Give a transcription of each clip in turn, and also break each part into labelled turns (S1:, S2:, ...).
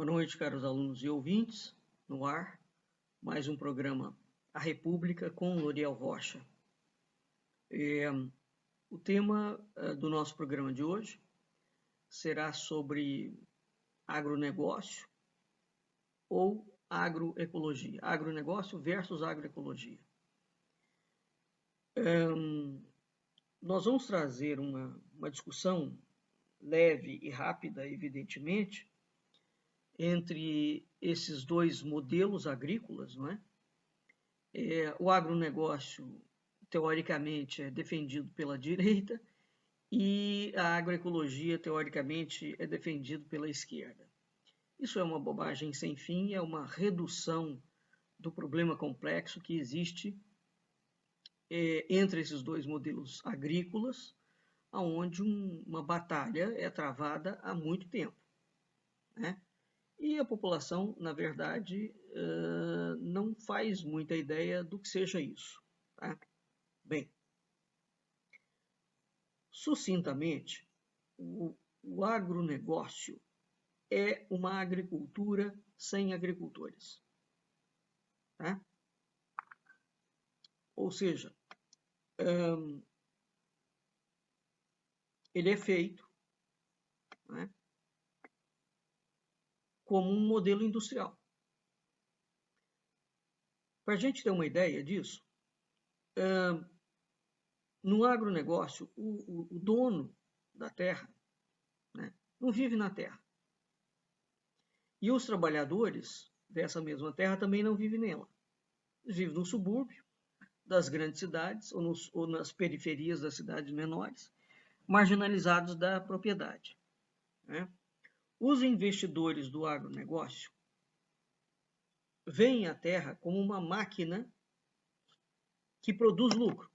S1: Boa noite, caros alunos e ouvintes. No ar, mais um programa A República com Loriel Rocha. O tema do nosso programa de hoje será sobre agronegócio ou agroecologia. Agronegócio versus agroecologia. Nós vamos trazer uma discussão leve e rápida, evidentemente, entre esses dois modelos agrícolas, não é? O agronegócio, teoricamente, é defendido pela direita e a agroecologia, teoricamente, é defendido pela esquerda. Isso é uma bobagem sem fim, é uma redução do problema complexo que existe entre esses dois modelos agrícolas, onde uma batalha é travada há muito tempo, né? E a população, na verdade, não faz muita ideia do que seja isso. Tá? Bem, sucintamente, o agronegócio é uma agricultura sem agricultores. Tá? Ou seja, ele é feito, né, como um modelo industrial. Para a gente ter uma ideia disso, no agronegócio, o dono da terra, né, não vive na terra. E os trabalhadores dessa mesma terra também não vivem nela. Eles vivem no subúrbio das grandes cidades ou nas periferias das cidades menores, marginalizados da propriedade, né? Os investidores do agronegócio veem a terra como uma máquina que produz lucro.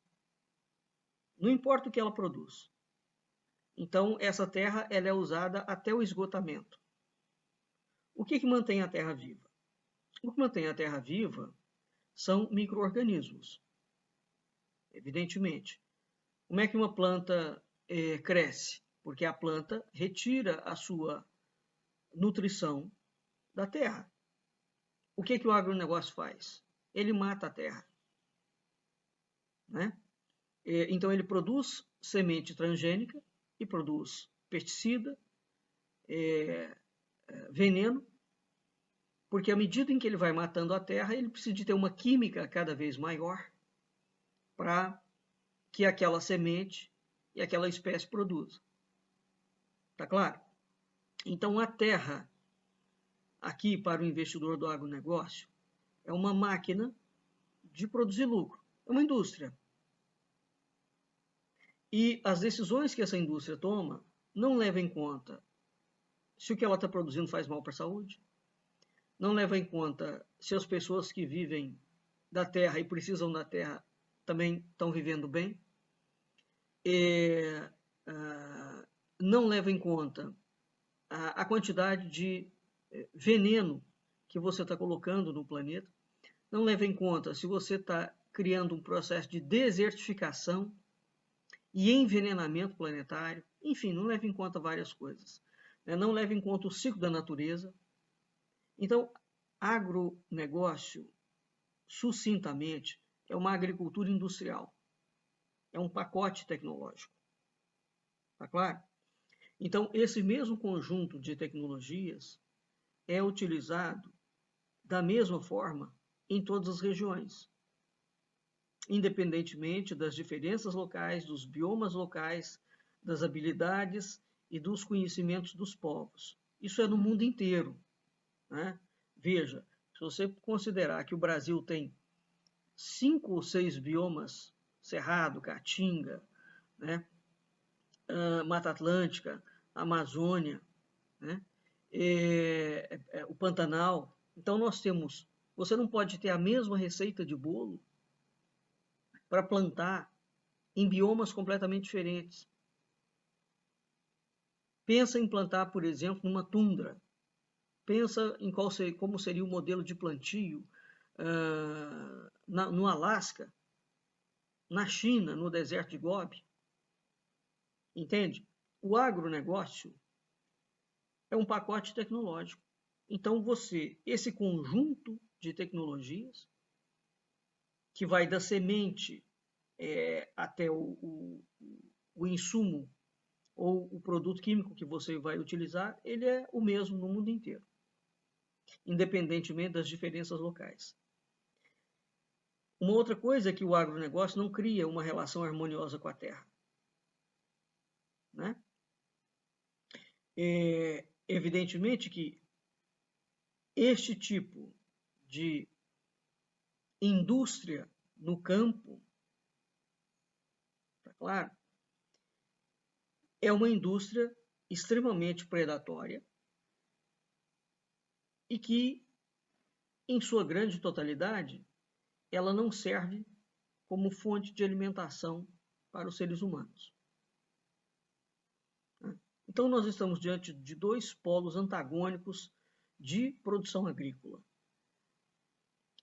S1: Não importa o que ela produz. Então, essa terra ela é usada até o esgotamento. O que mantém a terra viva? O que mantém a terra viva são micro-organismos, evidentemente. Como é que uma planta cresce? Porque a planta retira a sua nutrição da terra. O que o agronegócio faz? Ele mata a terra, né? Então ele produz semente transgênica e produz pesticida, veneno, porque à medida em que ele vai matando a terra, ele precisa de ter uma química cada vez maior para que aquela semente e aquela espécie produza. Tá claro? Então a terra, aqui para o investidor do agronegócio, é uma máquina de produzir lucro, é uma indústria. E as decisões que essa indústria toma não levam em conta se o que ela está produzindo faz mal para a saúde, não leva em conta se as pessoas que vivem da terra e precisam da terra também estão vivendo bem, não leva em conta a quantidade de veneno que você está colocando no planeta, não leva em conta se você está criando um processo de desertificação e envenenamento planetário, enfim, não leva em conta várias coisas. Não leva em conta o ciclo da natureza. Então, agronegócio, sucintamente, é uma agricultura industrial. É um pacote tecnológico. Tá claro? Então, esse mesmo conjunto de tecnologias é utilizado da mesma forma em todas as regiões, independentemente das diferenças locais, dos biomas locais, das habilidades e dos conhecimentos dos povos. Isso é no mundo inteiro, né? Veja, se você considerar que o Brasil tem 5 ou 6 biomas, Cerrado, Caatinga, né? Mata Atlântica, Amazônia, né? O Pantanal. Então nós temos, você não pode ter a mesma receita de bolo para plantar em biomas completamente diferentes. Pensa em plantar, por exemplo, numa tundra. Pensa em como seria o modelo de plantio no Alasca, na China, no deserto de Gobi. Entende? O agronegócio é um pacote tecnológico. Então, esse conjunto de tecnologias, que vai da semente até o insumo ou o produto químico que você vai utilizar, ele é o mesmo no mundo inteiro, independentemente das diferenças locais. Uma outra coisa é que o agronegócio não cria uma relação harmoniosa com a terra, né? Evidentemente que este tipo de indústria no campo, tá claro, é uma indústria extremamente predatória e que, em sua grande totalidade, ela não serve como fonte de alimentação para os seres humanos. Então, nós estamos diante de dois polos antagônicos de produção agrícola.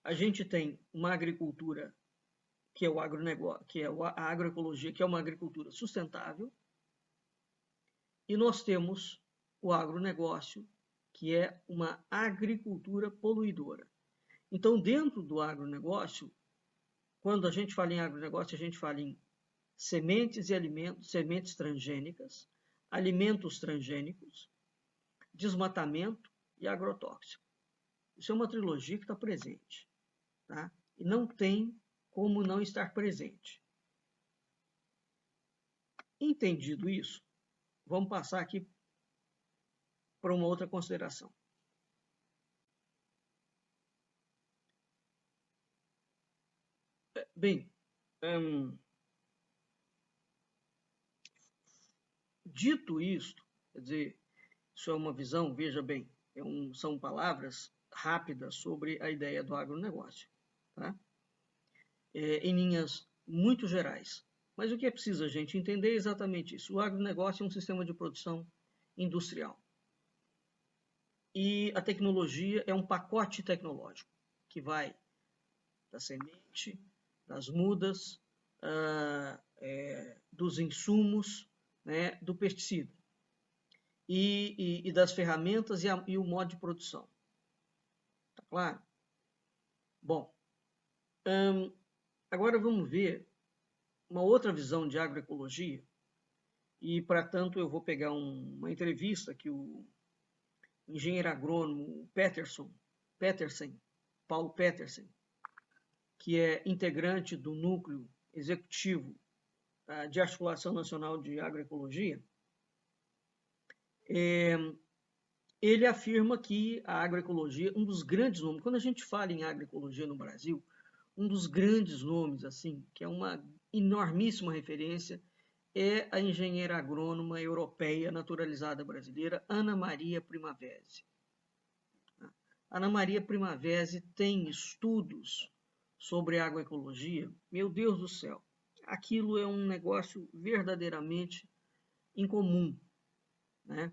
S1: A gente tem uma agricultura que é o agronegócio, que é a agroecologia, que é uma agricultura sustentável, e nós temos o agronegócio, que é uma agricultura poluidora. Então, dentro do agronegócio, quando a gente fala em agronegócio, a gente fala em sementes e alimentos, sementes transgênicas, alimentos transgênicos, desmatamento e agrotóxico. Isso é uma trilogia que está presente, tá? E não tem como não estar presente. Entendido isso, vamos passar aqui para uma outra consideração. Bem, dito isto, quer dizer, isso é uma visão, veja bem, são palavras rápidas sobre a ideia do agronegócio, tá? Em linhas muito gerais. Mas o que é preciso a gente entender é exatamente isso. O agronegócio é um sistema de produção industrial. E a tecnologia é um pacote tecnológico que vai da semente, das mudas, dos insumos, né, do pesticida e das ferramentas e o modo de produção. Tá claro? Bom, agora vamos ver uma outra visão de agroecologia e, para tanto, eu vou pegar uma entrevista que o engenheiro agrônomo Paulo Petersen, que é integrante do núcleo executivo de Articulação Nacional de Agroecologia, ele afirma que a agroecologia, um dos grandes nomes, quando a gente fala em agroecologia no Brasil, um dos grandes nomes, assim, que é uma enormíssima referência, é a engenheira agrônoma europeia naturalizada brasileira, Ana Maria Primavesi. Ana Maria Primavesi tem estudos sobre agroecologia, meu Deus do céu, aquilo é um negócio verdadeiramente incomum, né?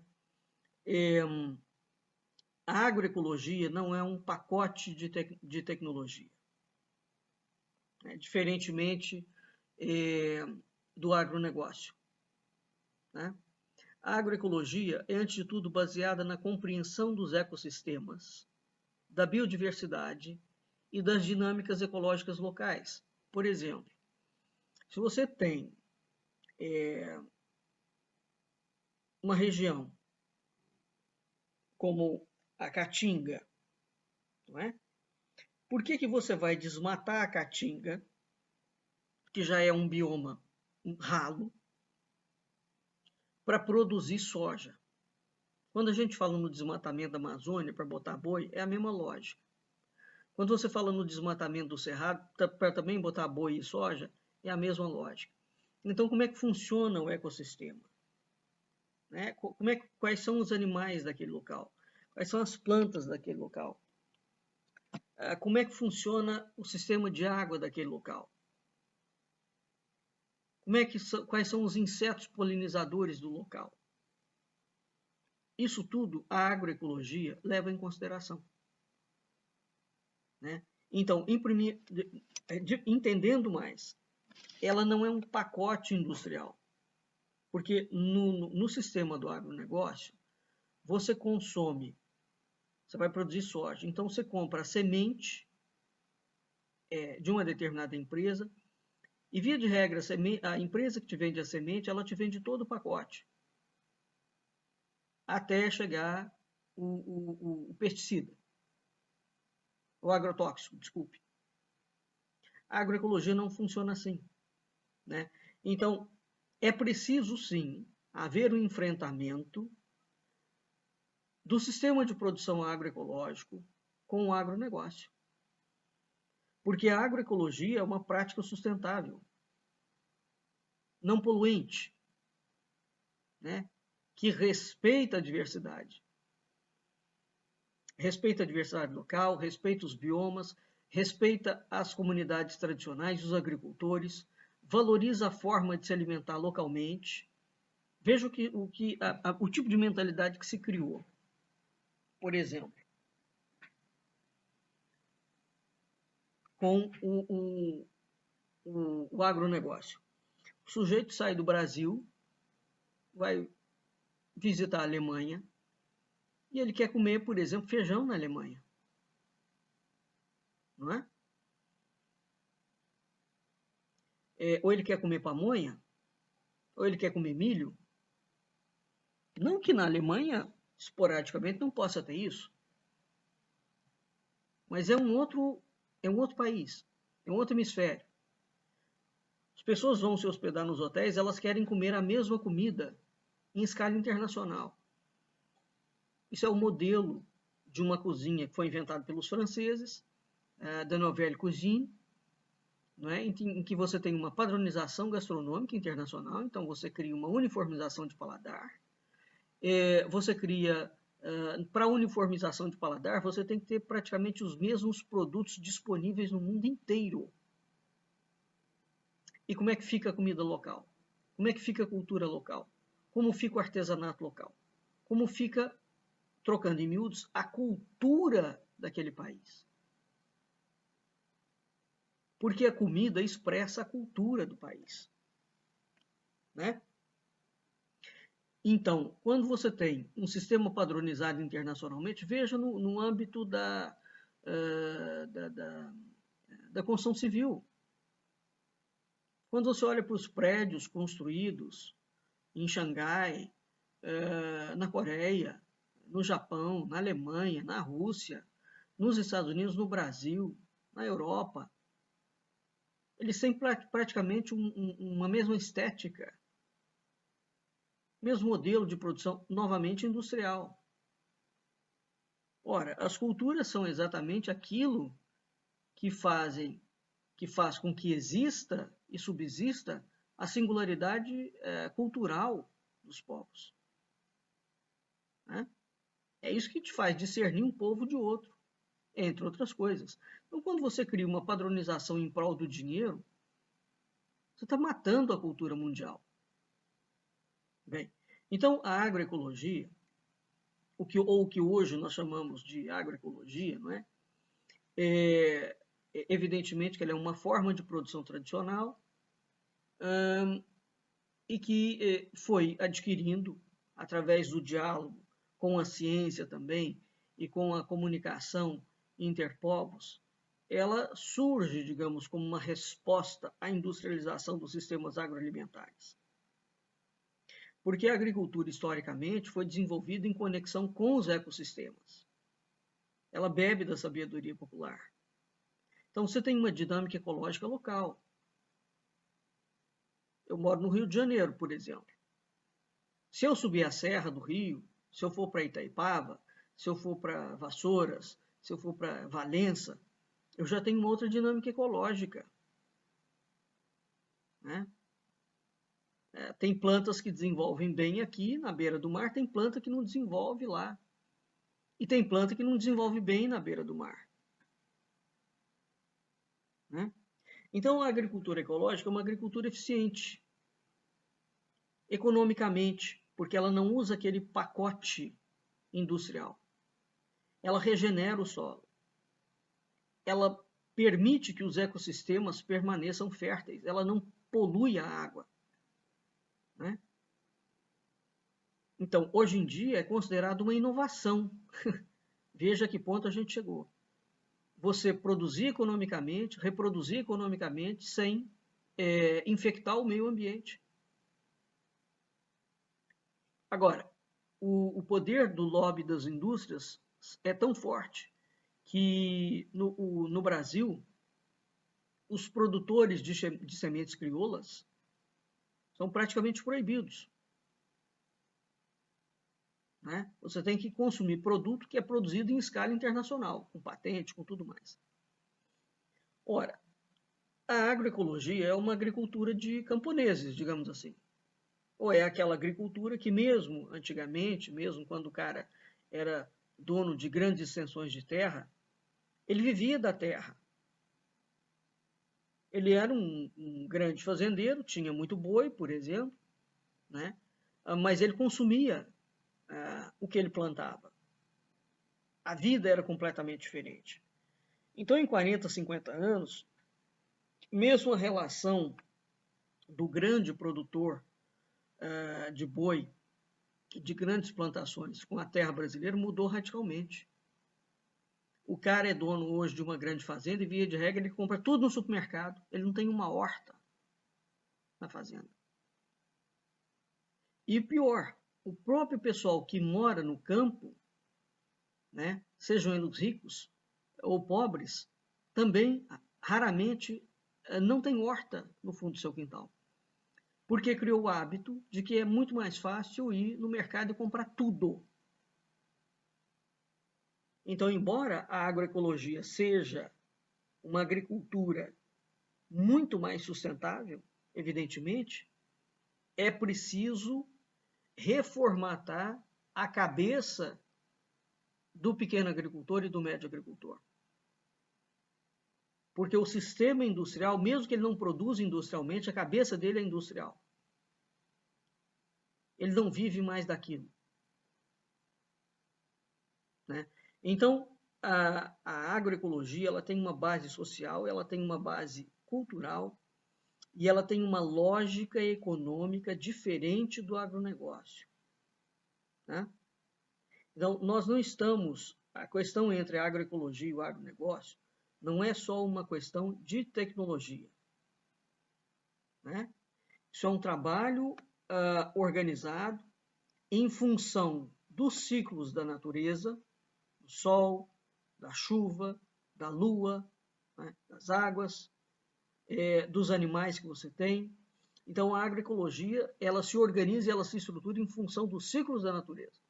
S1: A agroecologia não é um pacote de tecnologia, né? Diferentemente do agronegócio, né? A agroecologia é, antes de tudo, baseada na compreensão dos ecossistemas, da biodiversidade e das dinâmicas ecológicas locais. Por exemplo, se você tem uma região como a Caatinga, não é? Por que você vai desmatar a Caatinga, que já é um bioma ralo, para produzir soja? Quando a gente fala no desmatamento da Amazônia para botar boi, é a mesma lógica. Quando você fala no desmatamento do Cerrado, para também botar boi e soja, é a mesma lógica. Então, como é que funciona o ecossistema? Né? Quais são os animais daquele local? Quais são as plantas daquele local? Como é que funciona o sistema de água daquele local? Quais são os insetos polinizadores do local? Isso tudo a agroecologia leva em consideração, né? Então, entendendo mais, ela não é um pacote industrial, porque no sistema do agronegócio, você consome Você vai produzir soja. Então, você compra a semente de uma determinada empresa e, via de regra, a empresa que te vende a semente, ela te vende todo o pacote até chegar o pesticida, o agrotóxico, desculpe. A agroecologia não funciona assim, né? Então, é preciso, sim, haver um enfrentamento do sistema de produção agroecológico com o agronegócio. Porque a agroecologia é uma prática sustentável, não poluente, né? Que respeita a diversidade. Respeita a diversidade local, respeita os biomas, respeita as comunidades tradicionais, os agricultores, valoriza a forma de se alimentar localmente. Veja o tipo de mentalidade que se criou. Por exemplo, com o agronegócio. O sujeito sai do Brasil, vai visitar a Alemanha, e ele quer comer, por exemplo, feijão na Alemanha. Não é? Ou ele quer comer pamonha, ou ele quer comer milho. Não que na Alemanha, esporadicamente, não possa ter isso. Mas é um outro país, é um outro hemisfério. As pessoas vão se hospedar nos hotéis, elas querem comer a mesma comida em escala internacional. Isso é o modelo de uma cozinha que foi inventada pelos franceses, da Nouvelle Cuisine, não é? Em que você tem uma padronização gastronômica internacional, então você cria uma uniformização de paladar. Você cria, para uniformização de paladar, você tem que ter praticamente os mesmos produtos disponíveis no mundo inteiro. E como é que fica a comida local? Como é que fica a cultura local? Como fica o artesanato local? Como fica, trocando em miúdos, a cultura daquele país? Porque a comida expressa a cultura do país, né? Então, quando você tem um sistema padronizado internacionalmente, veja no âmbito da construção civil. Quando você olha para os prédios construídos em Xangai, na Coreia, no Japão, na Alemanha, na Rússia, nos Estados Unidos, no Brasil, na Europa, eles têm praticamente uma mesma estética, mesmo modelo de produção, novamente industrial. Ora, as culturas são exatamente aquilo que faz com que exista e subsista a singularidade cultural dos povos. Né? É isso que te faz discernir um povo de outro, entre outras coisas. Então, quando você cria uma padronização em prol do dinheiro, você está matando a cultura mundial. Bem, então a agroecologia, o que hoje nós chamamos de agroecologia, não é? Evidentemente que ela é uma forma de produção tradicional e que foi adquirindo, através do diálogo com a ciência também e com a comunicação interpovos, ela surge, digamos, como uma resposta à industrialização dos sistemas agroalimentares. Porque a agricultura, historicamente, foi desenvolvida em conexão com os ecossistemas. Ela bebe da sabedoria popular. Então, você tem uma dinâmica ecológica local. Eu moro no Rio de Janeiro, por exemplo. Se eu subir a serra do Rio, se eu for para Itaipava, se eu for para Vassouras, se eu for para Valença, eu já tenho uma outra dinâmica ecológica. Né? Tem plantas que desenvolvem bem aqui na beira do mar, tem planta que não desenvolve lá. E tem planta que não desenvolve bem na beira do mar. Né? Então, a agricultura ecológica é uma agricultura eficiente, economicamente, porque ela não usa aquele pacote industrial. Ela regenera o solo. Ela permite que os ecossistemas permaneçam férteis. Ela não polui a água. Né? Então, hoje em dia, é considerado uma inovação Veja a que ponto a gente chegou. Você produzir economicamente, reproduzir economicamente, sem infectar o meio ambiente. Agora, o poder do lobby das indústrias é tão forte que no Brasil, os produtores de sementes crioulas são praticamente proibidos. Né? Você tem que consumir produto que é produzido em escala internacional, com patente, com tudo mais. Ora, a agroecologia é uma agricultura de camponeses, digamos assim. Ou é aquela agricultura que mesmo antigamente, mesmo quando o cara era dono de grandes extensões de terra, ele vivia da terra. Ele era um grande fazendeiro, tinha muito boi, por exemplo, né? Mas ele consumia o que ele plantava. A vida era completamente diferente. Então, em 40, 50 anos, mesmo a relação do grande produtor de boi, de grandes plantações com a terra brasileira, mudou radicalmente. O cara é dono hoje de uma grande fazenda e, via de regra, ele compra tudo no supermercado. Ele não tem uma horta na fazenda. E pior, o próprio pessoal que mora no campo, né, sejam eles ricos ou pobres, também raramente não tem horta no fundo do seu quintal. Porque criou o hábito de que é muito mais fácil ir no mercado e comprar tudo. Então, embora a agroecologia seja uma agricultura muito mais sustentável, evidentemente, é preciso reformatar a cabeça do pequeno agricultor e do médio agricultor. Porque o sistema industrial, mesmo que ele não produza industrialmente, a cabeça dele é industrial. Ele não vive mais daquilo. Né? Então, a agroecologia ela tem uma base social, ela tem uma base cultural e ela tem uma lógica econômica diferente do agronegócio. Né? Então, nós não estamos... A questão entre a agroecologia e o agronegócio não é só uma questão de tecnologia. Né? Isso é um trabalho organizado em função dos ciclos da natureza, do sol, da chuva, da lua, né? Das águas, dos animais que você tem. Então, a agroecologia ela se organiza e ela se estrutura em função dos ciclos da natureza.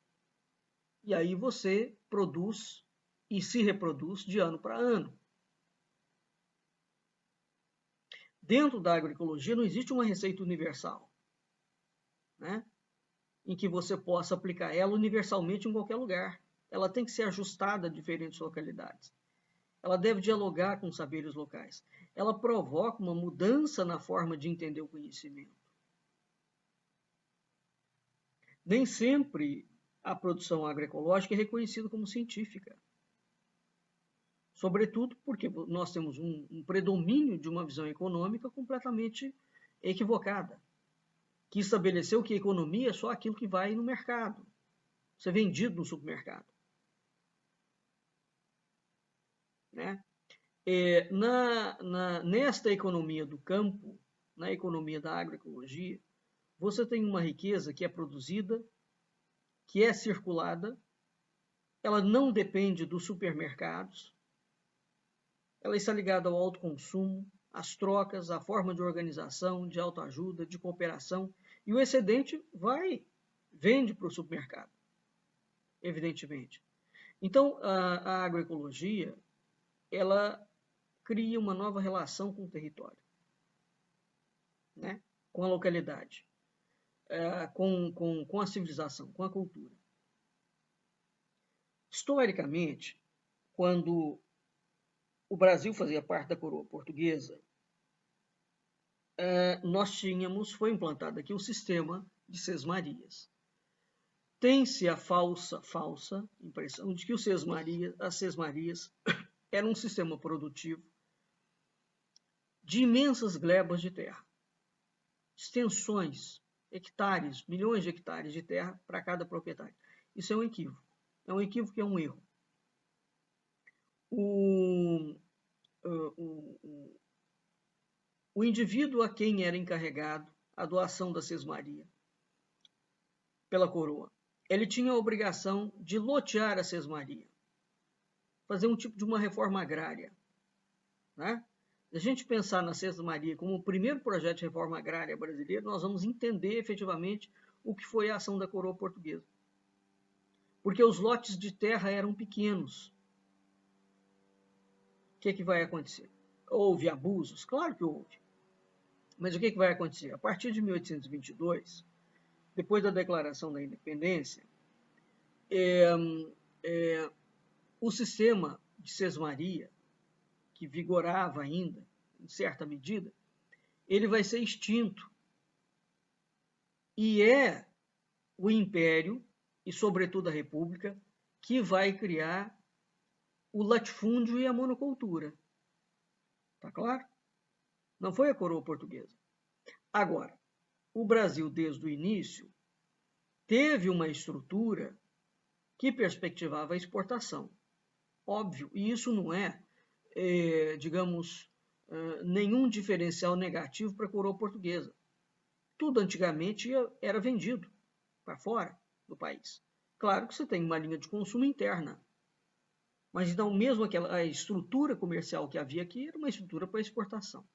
S1: E aí você produz e se reproduz de ano para ano. Dentro da agroecologia não existe uma receita universal, né? Em que você possa aplicar ela universalmente em qualquer lugar. Ela tem que ser ajustada a diferentes localidades. Ela deve dialogar com os saberes locais. Ela provoca uma mudança na forma de entender o conhecimento. Nem sempre a produção agroecológica é reconhecida como científica. Sobretudo porque nós temos um predomínio de uma visão econômica completamente equivocada, que estabeleceu que a economia é só aquilo que vai no mercado, ser vendido no supermercado. Né? Nesta economia do campo, na economia da agroecologia, você tem uma riqueza que é produzida, que é circulada, ela não depende dos supermercados, ela está ligada ao autoconsumo, às trocas, à forma de organização, de autoajuda, de cooperação, e o excedente vende para o supermercado, evidentemente. Então, a agroecologia, ela cria uma nova relação com o território, né? Com a localidade, com a civilização, com a cultura. Historicamente, quando o Brasil fazia parte da coroa portuguesa, foi implantado aqui o sistema de sesmarias. Tem-se a falsa impressão de que as sesmarias eram um sistema produtivo de imensas glebas de terra, extensões, hectares, milhões de hectares de terra para cada proprietário. Isso é um equívoco. É um equívoco e é um erro. o, o, o indivíduo a quem era encarregado a doação da sesmaria pela coroa, ele tinha a obrigação de lotear a sesmaria, fazer um tipo de uma reforma agrária, né? Se a gente pensar na sesmaria como o primeiro projeto de reforma agrária brasileira, nós vamos entender efetivamente o que foi a ação da coroa portuguesa. Porque os lotes de terra eram pequenos. O que vai acontecer? Houve abusos? Claro que houve. Mas o que vai acontecer? A partir de 1822, depois da declaração da independência, o sistema de sesmaria, que vigorava ainda, em certa medida, ele vai ser extinto. E é o Império, e sobretudo a República, que vai criar o latifúndio e a monocultura. Tá claro? Não foi a coroa portuguesa. Agora, o Brasil, desde o início, teve uma estrutura que perspectivava a exportação. Óbvio, e isso não é, digamos, nenhum diferencial negativo para a coroa portuguesa. Tudo antigamente era vendido para fora do país. Claro que você tem uma linha de consumo interna, mas então mesmo a estrutura comercial que havia aqui era uma estrutura para exportação.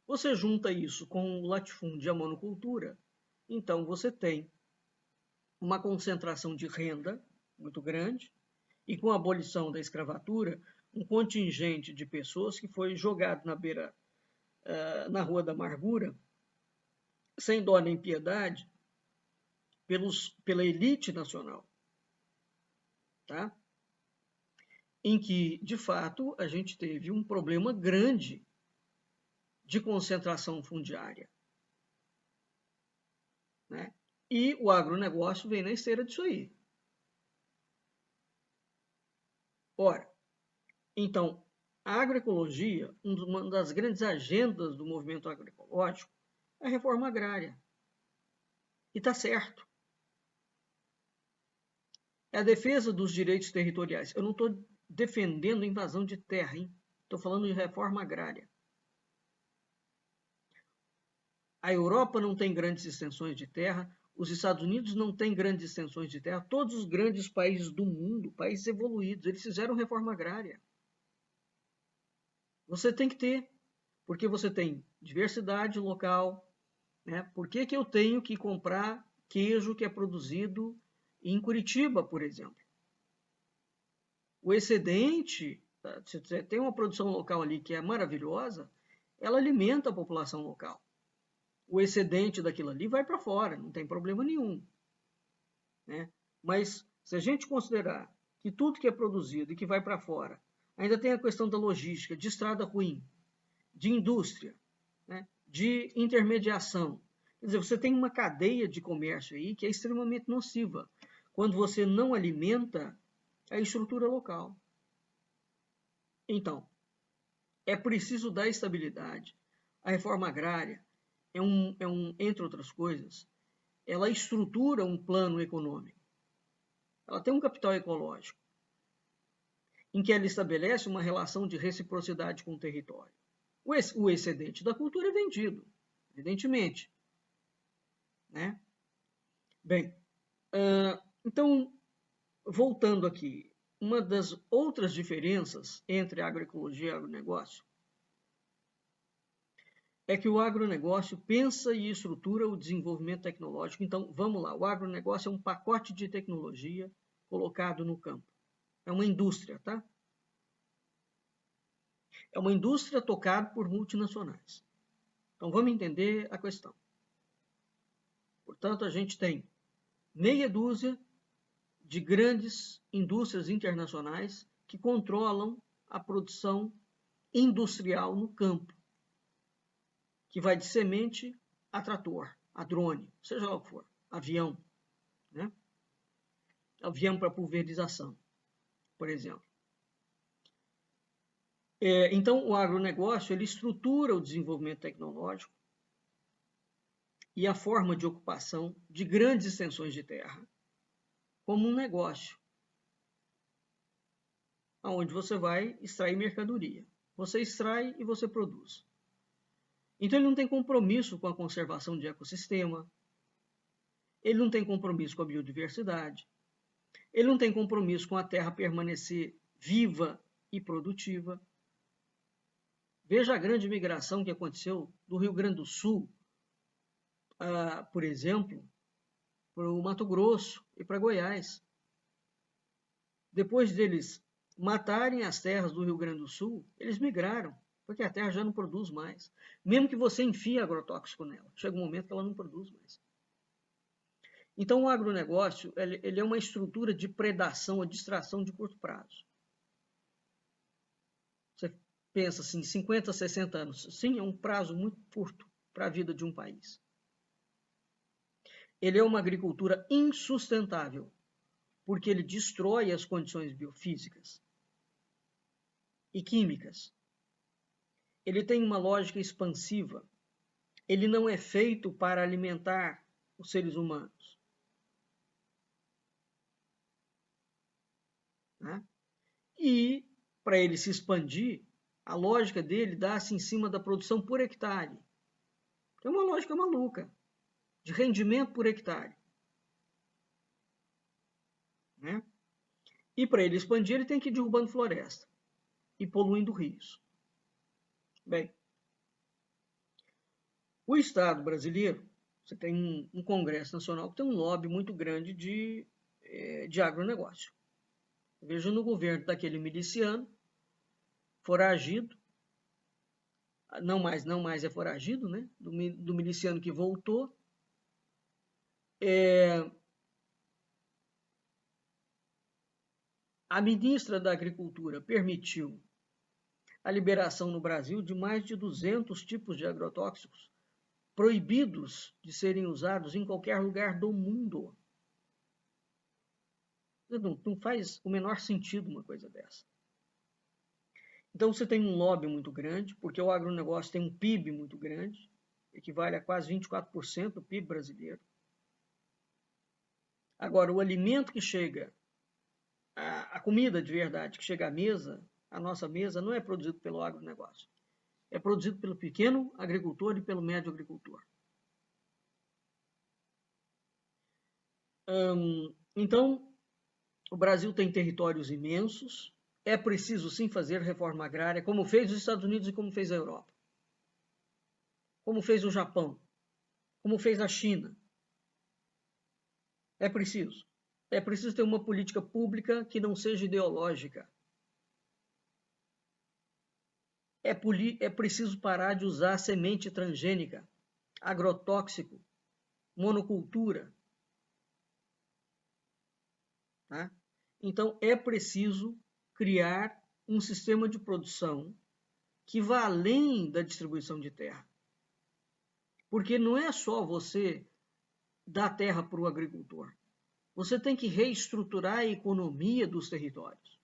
S1: Você junta isso com o latifúndio e a monocultura, então você tem uma concentração de renda muito grande e com a abolição da escravatura, um contingente de pessoas que foi jogado na Rua da Amargura, sem dó nem piedade, pela elite nacional, tá? Em que, de fato, a gente teve um problema grande de concentração fundiária, né? E o agronegócio vem na esteira disso aí. Ora, então, a agroecologia, uma das grandes agendas do movimento agroecológico, é a reforma agrária. E está certo. É a defesa dos direitos territoriais. Eu não estou defendendo invasão de terra, hein? Estou falando de reforma agrária. A Europa não tem grandes extensões de terra, os Estados Unidos não têm grandes extensões de terra, todos os grandes países do mundo, países evoluídos, eles fizeram reforma agrária. Você tem que ter, porque você tem diversidade local, né? Por que eu tenho que comprar queijo que é produzido em Curitiba, por exemplo? O excedente, se você tem uma produção local ali que é maravilhosa, ela alimenta a população local. O excedente daquilo ali vai para fora, não tem problema nenhum, né? Mas se a gente considerar que tudo que é produzido e que vai para fora, ainda tem a questão da logística, de estrada ruim, de indústria, né? De intermediação. Quer dizer, você tem uma cadeia de comércio aí que é extremamente nociva quando você não alimenta a estrutura local. Então, é preciso dar estabilidade. A reforma agrária entre outras coisas, ela estrutura um plano econômico. Ela tem um capital ecológico, em que ela estabelece uma relação de reciprocidade com o território. O excedente da cultura é vendido, evidentemente, né? Bem, então, voltando aqui, uma das outras diferenças entre a agroecologia e o agronegócio é que o agronegócio pensa e estrutura o desenvolvimento tecnológico. Então, vamos lá, o agronegócio é um pacote de tecnologia colocado no campo. É uma indústria, tá? É uma indústria tocada por multinacionais. Então, vamos entender a questão. Portanto, a gente tem meia dúzia de grandes indústrias internacionais que controlam a produção industrial no campo, que vai de semente a trator, a drone, seja lá o que for, avião, né? Avião para pulverização, por exemplo. Então, o agronegócio ele estrutura o desenvolvimento tecnológico e a forma de ocupação de grandes extensões de terra como um negócio, onde você vai extrair mercadoria. Você extrai e você produz. Então ele não tem compromisso com a conservação de ecossistema, ele não tem compromisso com a biodiversidade, ele não tem compromisso com a terra permanecer viva e produtiva. Veja a grande migração que aconteceu do Rio Grande do Sul, por exemplo, para o Mato Grosso e para Goiás. Depois deles matarem as terras do Rio Grande do Sul, eles migraram, porque a terra já não produz mais. Mesmo que você enfie agrotóxico nela, chega um momento que ela não produz mais. Então, o agronegócio ele é uma estrutura de predação, a distração de curto prazo. Você pensa assim, 50, 60 anos. Sim, é um prazo muito curto para a vida de um país. Ele é uma agricultura insustentável, porque ele destrói as condições biofísicas e químicas. Ele tem uma lógica expansiva. Ele não é feito para alimentar os seres humanos. Né? E, para ele se expandir, a lógica dele dá-se em cima da produção por hectare. É uma lógica maluca, de rendimento por hectare. Né? E para ele expandir, ele tem que ir derrubando floresta e poluindo rios. Bem, o Estado brasileiro, você tem um Congresso Nacional que tem um lobby muito grande de agronegócio. Veja no governo daquele miliciano, foragido, não mais é foragido, né? Do miliciano que voltou. A ministra da Agricultura permitiu a liberação no Brasil de mais de 200 tipos de agrotóxicos proibidos de serem usados em qualquer lugar do mundo. Não faz o menor sentido uma coisa dessa. Então você tem um lobby muito grande, porque o agronegócio tem um PIB muito grande, equivale a quase 24% do PIB brasileiro. Agora, o alimento que chega, a comida de verdade que chega à mesa, a nossa mesa, não é produzido pelo agronegócio. É produzido pelo pequeno agricultor e pelo médio agricultor. Então, o Brasil tem territórios imensos, é preciso sim fazer reforma agrária, como fez os Estados Unidos e como fez a Europa. Como fez o Japão, como fez a China. É preciso. É preciso ter uma política pública que não seja ideológica. É preciso parar de usar semente transgênica, agrotóxico, monocultura. Tá? Então, é preciso criar um sistema de produção que vá além da distribuição de terra. Porque não é só você dar terra para o agricultor. Você tem que reestruturar a economia dos territórios.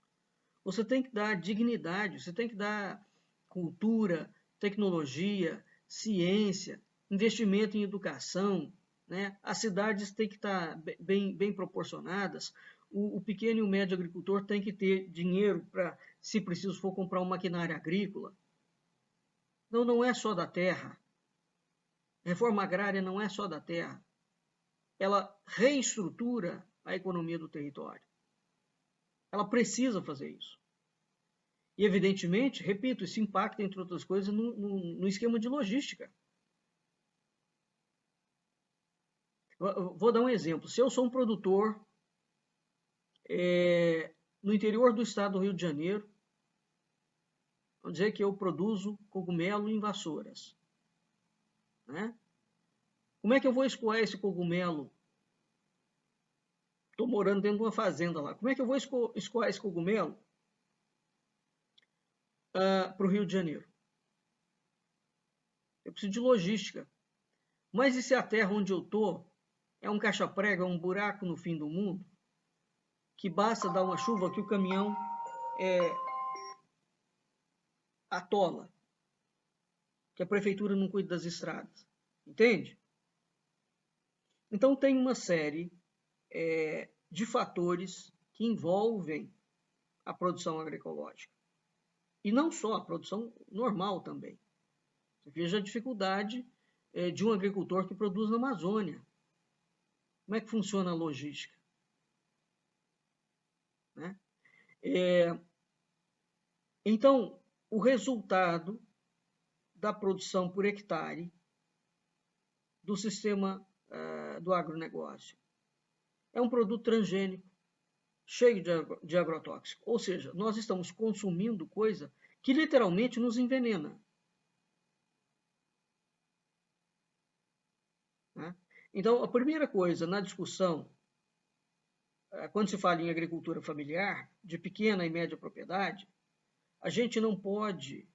S1: Você tem que dar dignidade, você tem que dar cultura, tecnologia, ciência, investimento em educação. Né? As cidades têm que estar bem proporcionadas. O pequeno e o médio agricultor tem que ter dinheiro para, se preciso for, comprar uma maquinária agrícola. Não é só da terra. Reforma agrária não é só da terra. Ela reestrutura a economia do território. Ela precisa fazer isso. E, evidentemente, repito, isso impacta, entre outras coisas, no esquema de logística. Vou dar um exemplo. Se eu sou um produtor no interior do estado do Rio de Janeiro, vamos dizer que eu produzo cogumelo em Vassouras. Né? Como é que eu vou escoar esse cogumelo? Estou morando dentro de uma fazenda lá. Como é que eu vou escoar esse cogumelo para o Rio de Janeiro? Eu preciso de logística. Mas e se a terra onde eu estou é um caixa-prego, é um buraco no fim do mundo, que basta dar uma chuva que o caminhão atola, que a prefeitura não cuida das estradas. Entende? Então tem uma série de fatores que envolvem a produção agroecológica. E não só, a produção normal também. Você veja a dificuldade de um agricultor que produz na Amazônia. Como é que funciona a logística? Né? Então, o resultado da produção por hectare do sistema do agronegócio é um produto transgênico, cheio de agrotóxico. Ou seja, nós estamos consumindo coisa que literalmente nos envenena. Né? Então, a primeira coisa na discussão, quando se fala em agricultura familiar, de pequena e média propriedade, a gente não pode,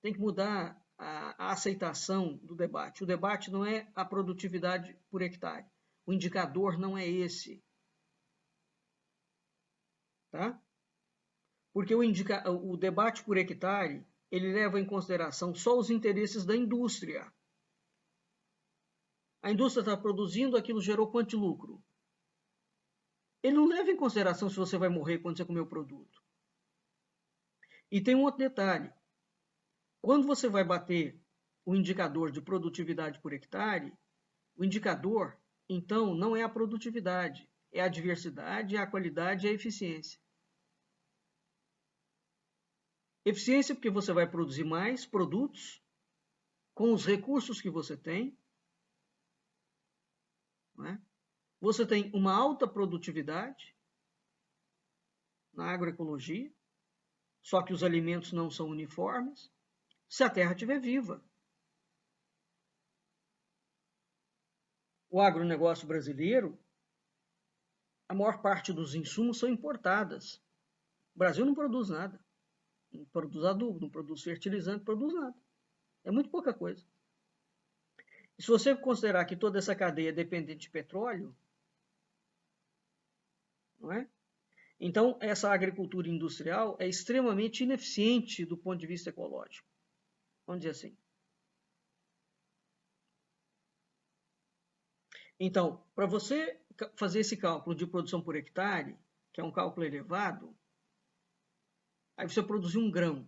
S1: tem que mudar a aceitação do debate. O debate não é a produtividade por hectare. O indicador não é esse. Tá? Porque o debate por hectare, ele leva em consideração só os interesses da indústria. A indústria está produzindo, aquilo gerou quanto de lucro? Ele não leva em consideração se você vai morrer quando você comer o produto. E tem um outro detalhe. Quando você vai bater o indicador de produtividade por hectare, o indicador, então, não é a produtividade, é a diversidade, é a qualidade e a eficiência. Eficiência porque você vai produzir mais produtos com os recursos que você tem. Né? Você tem uma alta produtividade na agroecologia, só que os alimentos não são uniformes, se a terra estiver viva. O agronegócio brasileiro, a maior parte dos insumos são importadas. O Brasil não produz nada. Não produz adubo, não produz fertilizante, não produz nada. É muito pouca coisa. E se você considerar que toda essa cadeia é dependente de petróleo, não é? Então, essa agricultura industrial é extremamente ineficiente do ponto de vista ecológico. Vamos dizer assim. Então, para você fazer esse cálculo de produção por hectare, que é um cálculo elevado, aí você produziu um grão.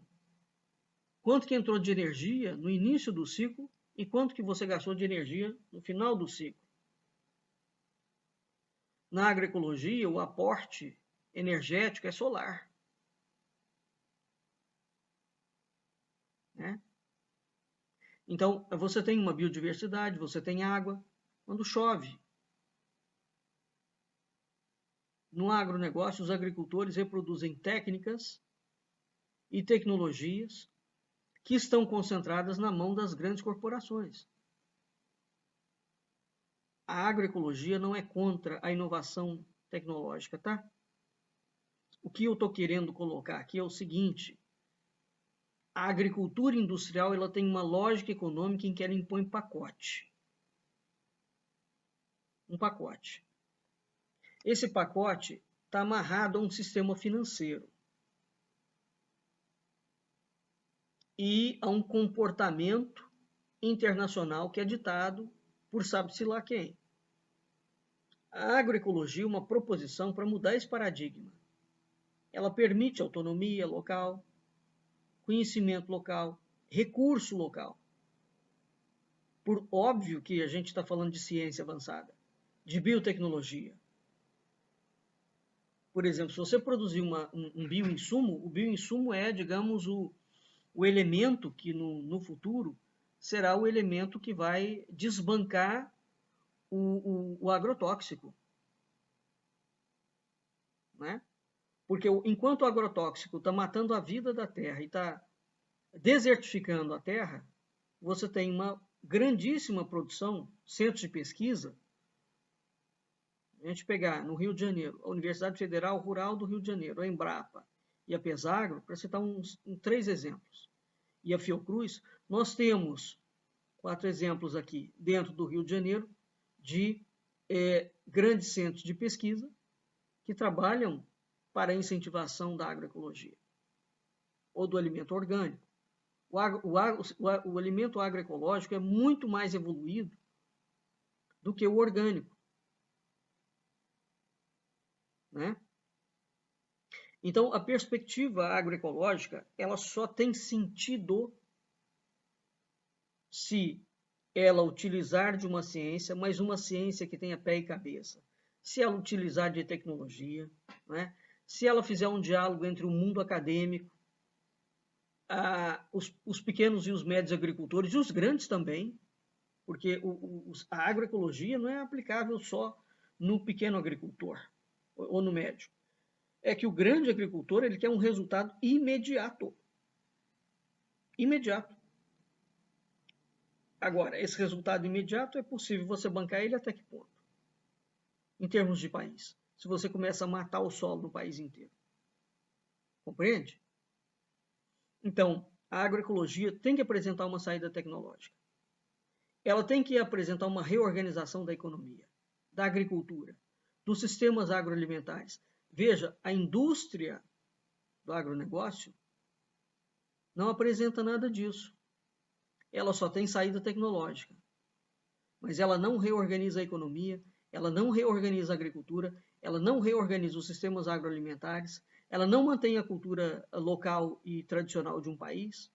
S1: Quanto que entrou de energia no início do ciclo e quanto que você gastou de energia no final do ciclo? Na agroecologia, o aporte energético é solar. Né? Então, você tem uma biodiversidade, você tem água quando chove. No agronegócio, os agricultores reproduzem técnicas e tecnologias que estão concentradas na mão das grandes corporações. A agroecologia não é contra a inovação tecnológica, tá? O que eu estou querendo colocar aqui é o seguinte: a agricultura industrial ela tem uma lógica econômica em que ela impõe pacote. Um pacote. Esse pacote está amarrado a um sistema financeiro e a um comportamento internacional que é ditado por sabe-se lá quem. A agroecologia é uma proposição para mudar esse paradigma. Ela permite autonomia local, conhecimento local, recurso local. Por óbvio que a gente está falando de ciência avançada, de biotecnologia. Por exemplo, se você produzir um bioinsumo, o bioinsumo é, digamos, o elemento que no futuro será o elemento que vai desbancar o agrotóxico. Né? Porque enquanto o agrotóxico está matando a vida da terra e está desertificando a terra, você tem uma grandíssima produção, centros de pesquisa. A gente pegar no Rio de Janeiro, a Universidade Federal Rural do Rio de Janeiro, a Embrapa e a Pesagro, para citar três exemplos, e a Fiocruz, nós temos 4 exemplos aqui dentro do Rio de Janeiro de grandes centros de pesquisa que trabalham para a incentivação da agroecologia ou do alimento orgânico. O alimento agroecológico é muito mais evoluído do que o orgânico. Né? Então, a perspectiva agroecológica, ela só tem sentido se ela utilizar de uma ciência, mas uma ciência que tenha pé e cabeça. Se ela utilizar de tecnologia, né? Se ela fizer um diálogo entre o mundo acadêmico, os pequenos e os médios agricultores, e os grandes também, porque a agroecologia não é aplicável só no pequeno agricultor ou no médio. É que o grande agricultor ele quer um resultado imediato. Imediato. Agora, esse resultado imediato é possível você bancar ele até que ponto? Em termos de país. Se você começa a matar o solo no país inteiro. Compreende? Então, a agroecologia tem que apresentar uma saída tecnológica. Ela tem que apresentar uma reorganização da economia, da agricultura, dos sistemas agroalimentares. Veja, a indústria do agronegócio não apresenta nada disso. Ela só tem saída tecnológica. Mas ela não reorganiza a economia, ela não reorganiza a agricultura, ela não reorganiza os sistemas agroalimentares, ela não mantém a cultura local e tradicional de um país,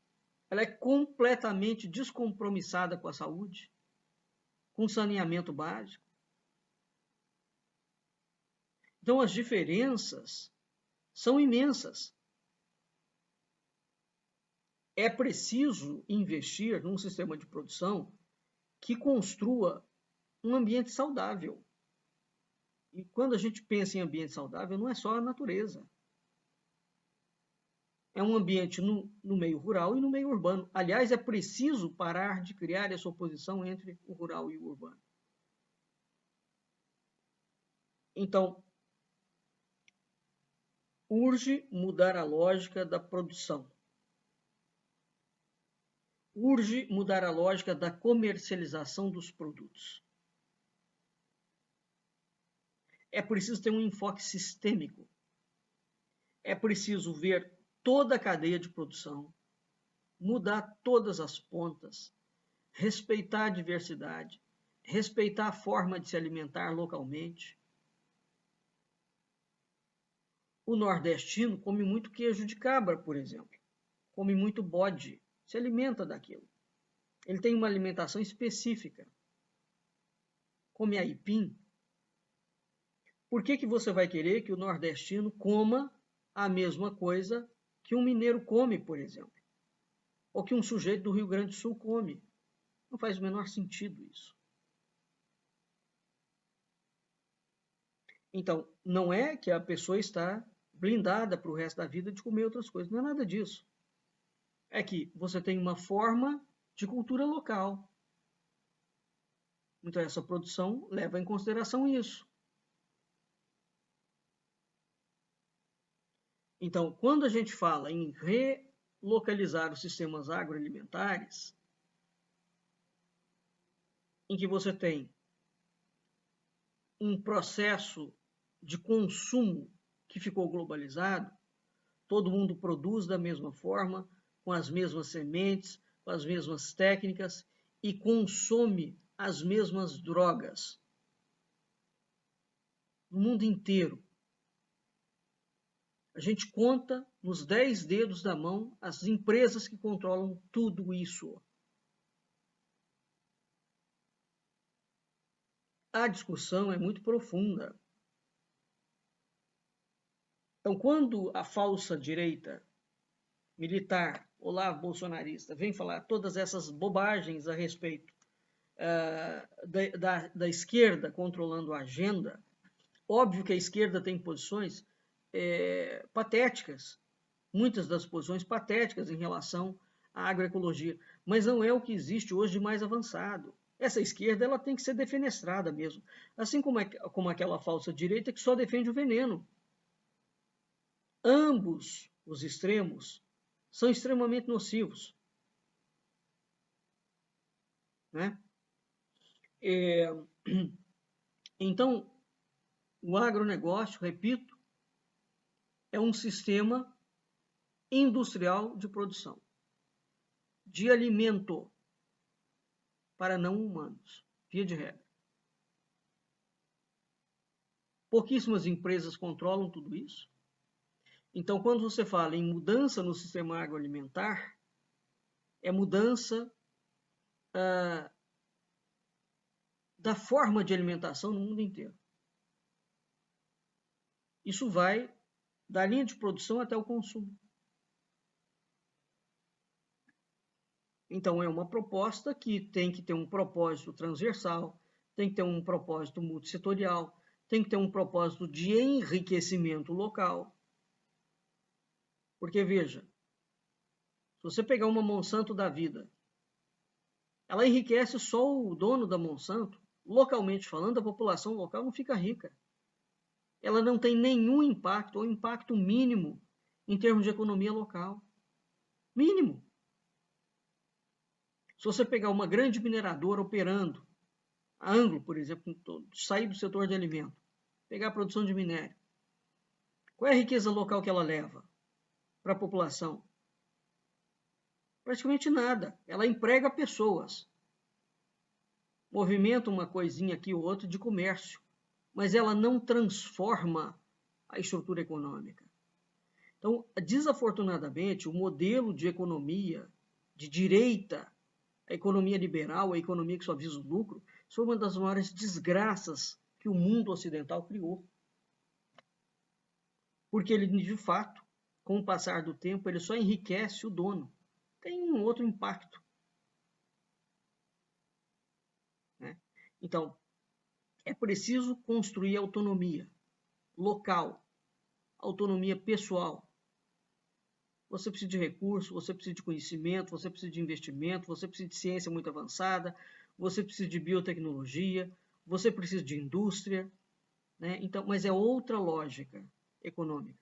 S1: ela é completamente descompromissada com a saúde, com saneamento básico. Então, as diferenças são imensas. É preciso investir num sistema de produção que construa um ambiente saudável. E quando a gente pensa em ambiente saudável, não é só a natureza. É um ambiente no meio rural e no meio urbano. Aliás, é preciso parar de criar essa oposição entre o rural e o urbano. Então, urge mudar a lógica da produção. Urge mudar a lógica da comercialização dos produtos. É preciso ter um enfoque sistêmico. É preciso ver toda a cadeia de produção, mudar todas as pontas, respeitar a diversidade, respeitar a forma de se alimentar localmente. O nordestino come muito queijo de cabra, por exemplo. Come muito bode, se alimenta daquilo. Ele tem uma alimentação específica. Come aipim. Por que você vai querer que o nordestino coma a mesma coisa que um mineiro come, por exemplo? Ou que um sujeito do Rio Grande do Sul come? Não faz o menor sentido isso. Então, não é que a pessoa está blindada para o resto da vida de comer outras coisas. Não é nada disso. É que você tem uma forma de cultura local. Então, essa produção leva em consideração isso. Então, quando a gente fala em relocalizar os sistemas agroalimentares, em que você tem um processo de consumo que ficou globalizado, todo mundo produz da mesma forma, com as mesmas sementes, com as mesmas técnicas e consome as mesmas drogas no mundo inteiro. A gente conta nos 10 dedos da mão as empresas que controlam tudo isso. A discussão é muito profunda. Então, quando a falsa direita militar, Olavo bolsonarista, vem falar todas essas bobagens a respeito da esquerda controlando a agenda, óbvio que a esquerda tem posições patéticas, muitas das posições patéticas em relação à agroecologia, mas não é o que existe hoje de mais avançado. Essa esquerda ela tem que ser defenestrada mesmo, assim como aquela falsa direita que só defende o veneno. Ambos os extremos são extremamente nocivos. Né? Então, o agronegócio, repito, é um sistema industrial de produção de alimento para não humanos, via de regra. Pouquíssimas empresas controlam tudo isso. Então, quando você fala em mudança no sistema agroalimentar, é mudança da forma de alimentação no mundo inteiro. Isso vai da linha de produção até o consumo. Então, é uma proposta que tem que ter um propósito transversal, tem que ter um propósito multissetorial, tem que ter um propósito de enriquecimento local. Porque, veja, se você pegar uma Monsanto da vida, ela enriquece só o dono da Monsanto, localmente falando, a população local não fica rica. Ela não tem nenhum impacto, ou impacto mínimo, em termos de economia local. Mínimo. Se você pegar uma grande mineradora operando, a Anglo, por exemplo, sair do setor de alimento, pegar a produção de minério, qual é a riqueza local que ela leva para a população? Praticamente nada. Ela emprega pessoas, movimenta uma coisinha aqui ou outra de comércio, mas ela não transforma a estrutura econômica. Então, desafortunadamente, o modelo de economia de direita, a economia liberal, a economia que só visa o lucro, foi uma das maiores desgraças que o mundo ocidental criou. Porque ele, de fato, com o passar do tempo, ele só enriquece o dono. Tem um outro impacto. Né? Então, é preciso construir autonomia local, autonomia pessoal. Você precisa de recurso, você precisa de conhecimento, você precisa de investimento, você precisa de ciência muito avançada, você precisa de biotecnologia, você precisa de indústria, né? Então, mas é outra lógica econômica,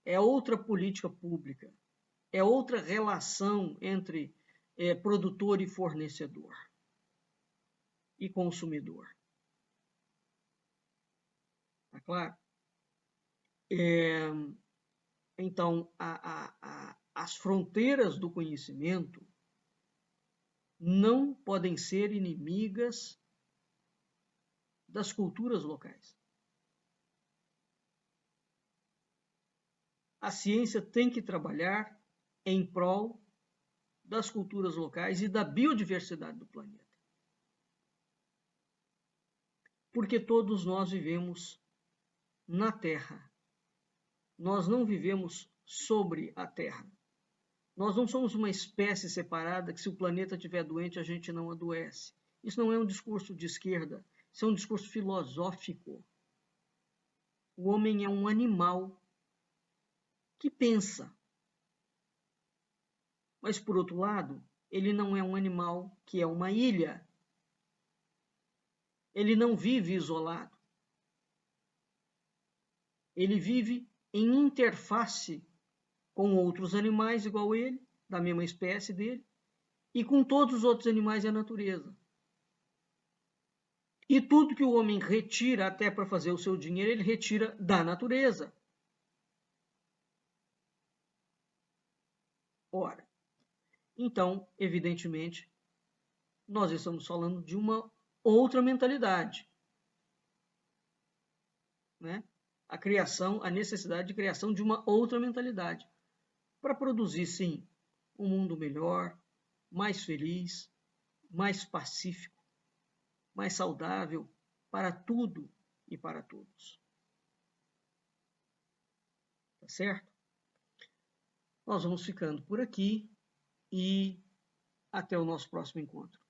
S1: é outra política pública, é outra relação entre produtor e fornecedor e consumidor. Tá claro? Então, as fronteiras do conhecimento não podem ser inimigas das culturas locais. A ciência tem que trabalhar em prol das culturas locais e da biodiversidade do planeta. Porque todos nós vivemos na Terra. Nós não vivemos sobre a Terra. Nós não somos uma espécie separada que, se o planeta estiver doente, a gente não adoece. Isso não é um discurso de esquerda, isso é um discurso filosófico. O homem é um animal que pensa. Mas, por outro lado, ele não é um animal que é uma ilha. Ele não vive isolado. Ele vive em interface com outros animais igual ele, da mesma espécie dele, e com todos os outros animais da natureza. E tudo que o homem retira até para fazer o seu dinheiro, ele retira da natureza. Ora, então, evidentemente, nós estamos falando de uma outra mentalidade, né? A necessidade de criação de uma outra mentalidade para produzir, sim, um mundo melhor, mais feliz, mais pacífico, mais saudável para tudo e para todos. Tá certo? Nós vamos ficando por aqui e até o nosso próximo encontro.